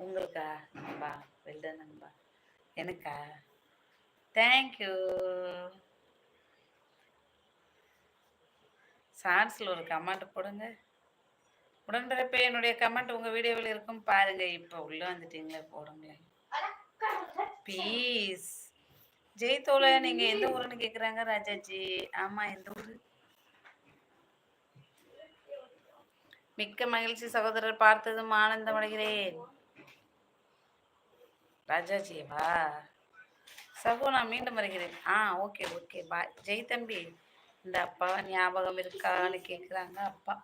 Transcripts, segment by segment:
உங்களுக்கா நண்பா? வெல்டன் நண்பா. எனக்கா? தேங்க்யூ. ஷார்ட்ஸில் ஒரு கமெண்ட் போடுங்க. உடன்பிறப்பே என்னுடைய கமெண்ட் உங்கள் வீடியோவில் இருக்கும் பாருங்க. இப்போ உள்ளே வந்துட்டீங்களே, போடுங்களேன் ப்ளீஸ். ஜெய்தோல நீங்கள் எந்த ஊருன்னு கேட்குறாங்க ராஜாஜி. ஆமாம், எந்த ஊர்? மிக்க மகிழ்ச்சி சகோதரர், பார்த்ததும் ஆனந்தம் அடைகிறேன். ராஜாஜியவா? சகோ, நான் மீண்டும் வருகிறேன். ஓகே ஓகே, பாய். ஜெய் தம்பி, இந்த அப்பா ஞாபகம் இருக்கான்னு கேட்குறாங்க அப்பா.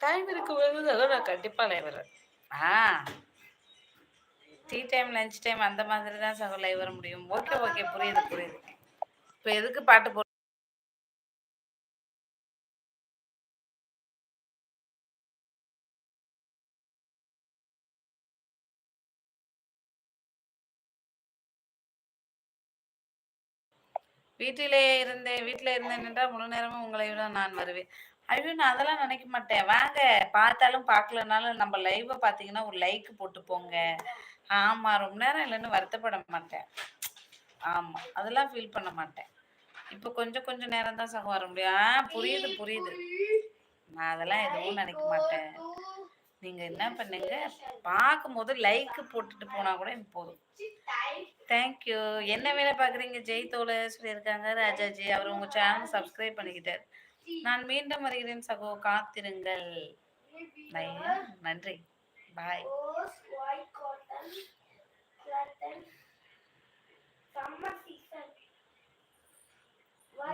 டைம் இருக்கும்போது அதெல்லாம் நான் கண்டிப்பாக லைவ் வரேன். டீ டைம், லஞ்ச் டைம் அந்த மாதிரி தான் சகோ லைவ் வர முடியும். ஓகே ஓகே, புரியுது புரியுது. இப்போ எதுக்கு பாட்டு போ? வீட்டில் இருந்தேன் என்றால் முழு நேரமும் உங்களை விட நான் வருவேன். ஐயோ, நான் அதெல்லாம் நினைக்க மாட்டேன். வாங்க, பார்த்தாலும் பார்க்கலனாலும் நம்ம லைவை பார்த்தீங்கன்னா ஒரு லைக் போட்டு போங்க. ஆமாம், ரொம்ப நேரம் இல்லைன்னு வருத்தப்பட மாட்டேன். ஆமாம், அதெல்லாம் ஃபீல் பண்ண மாட்டேன். இப்போ கொஞ்சம் நேரம் தான் சகம் வர முடியும். புரியுது புரியுது. நான் அதெல்லாம் எதுவும் நினைக்க மாட்டேன். நீங்கள் என்ன பண்ணுங்க, பார்க்கும்போது லைக் போட்டுட்டு போனால் கூட எனக்கு போதும். தேங்க்யூ. என்ன வேலை பார்க்குறீங்க ஜெய்தோல சொல்லியிருக்காங்க ராஜாஜி. அவர் உங்கள் சேனல் சப்ஸ்கிரைப் பண்ணிக்கிட்டார். நான் மீண்டும் வருகிறேன் சகோ, காத்திருங்கள். நன்றி, பாய்.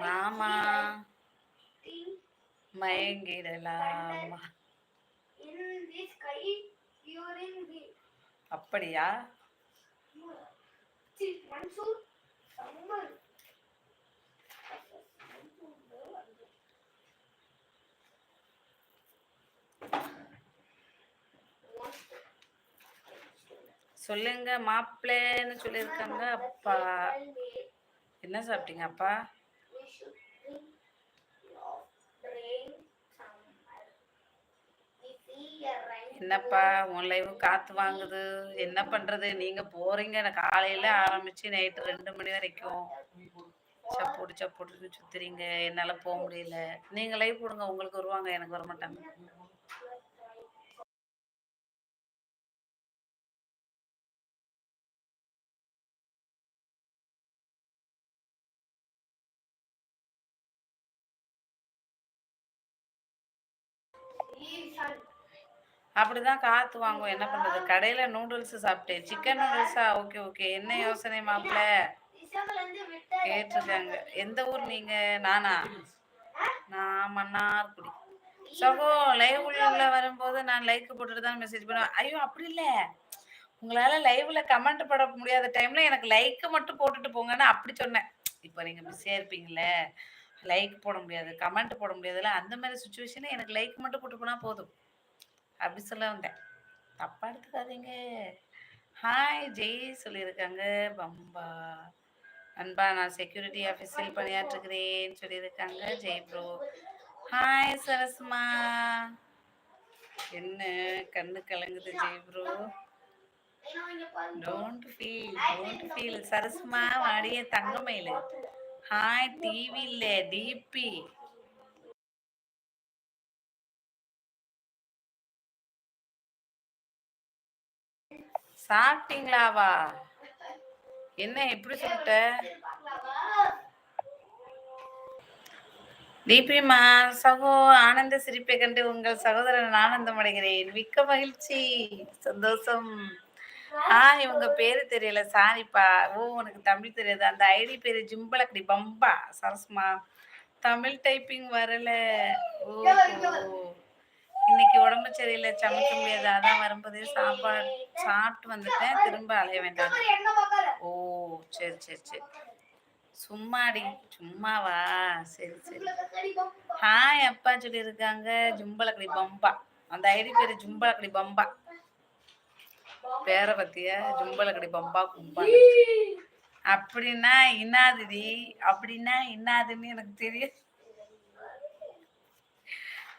மாமா மயங்கிடலாமா? அப்படியா? சொல்லுங்க மாப்பிள்ளைன்னு சொல்லியிருக்காங்க அப்பா. என்ன சாப்பிட்டீங்க அப்பா? என்னப்பா உன் லைவ் காத்து வாங்குது, என்ன பண்றது? நீங்க போறீங்க, எனக்கு காலையில ஆரம்பிச்சு நைட்டு 2 மணி வரைக்கும் சப்போட்டு சுத்துறீங்க. என்னால போக முடியல. நீங்க லைவ் போடுங்க, உங்களுக்கு வருவாங்க, எனக்கு வர மாட்டாங்க. அப்படிதான் காத்து வாங்கும். என்ன பண்றது? கடையில நூடுல்ஸ் சாப்பிட்டேன். சிக்கன் நூடுல்ஸா? Okay okay. என்ன யோசனை மாப்பிள்ள கேட்டிருக்காங்க. எந்த ஊர் நீங்க? நானா? நான் மன்னார்குடி. சகோ, லைவ் உள்ள வரும்போது நான் லைக் போட்டுட்டு தான் மெசேஜ் பண்ணுவேன். ஐயோ, அப்படி இல்லை. உங்களால லைவ்ல கமெண்ட் போட முடியாத டைம்ல எனக்கு லைக் மட்டும் போட்டுட்டு போங்கன்னு அப்படி சொன்னேன். இப்போ நீங்க பிஸியா இருப்பீங்களே, லைக் போட முடியாது, கமெண்ட் போட முடியாதுல்ல, அந்த மாதிரி சுச்சுவேஷன்ல எனக்கு லைக் மட்டும் போட்டு போனா போதும் அப்படி சொல்ல வந்தேன். தப்பா எடுத்துக்காதீங்க. ஹாய் ஜெய் சொல்லியிருக்காங்க. பம்பா அன்பா, நான் செக்யூரிட்டி ஆஃபீஸில் பணியாற்றுகிறேன் சொல்லியிருக்காங்க ஜெய் ப்ரோ. ஹாய் சரஸ்மா. என்ன கண்ணு கலங்குது ஜெய் ப்ரோ? டோன்ட் ஃபீல் சரஸ்மா, வாடிய தங்கமயிலு. ஹாய் டிவி இல்ல டிபி. சாப்பிட்டீங்களாவா? என்ன எப்படி சொல்லிட்ட? டிபிமா சகோ, ஆனந்த சிரிப்பை கண்டு உங்கள் சகோதரன் ஆனந்தம் அடைகிறேன். மிக்க மகிழ்ச்சி, சந்தோஷம். இவங்க பேரு தெரியல, சாரிப்பா. உனக்கு தமிழ் தெரியாது. அந்த ஐடி பேரு ஜிம்பலக்கடி பம்பா. சரஸ்மா, தமிழ் டைப்பிங் வரல. இன்னைக்கு உடம்பு சரியில்லை, சமைக்க முடியாது. அதான் வரும்போதே சாப்பாடு சாப்பிட்டு வந்துட்டேன். திரும்ப அலைய வேண்டாம். ஓ, சரி சரி சரி. சும்மாடி, சும்மாவா? சரி சரி. ஹாய் அப்பா சொல்லியிருக்காங்க. ஜும்பலக்கடி பம்பா. அந்த ஐடி பேரு ஜும்பலக்கடி பம்பா. பேரை பத்தியா? ஜும்பலக்கடி பம்பா கும்பா. அப்படின்னா இன்னாதுடி, அப்படின்னா இன்னாதுன்னு எனக்கு தெரியும்.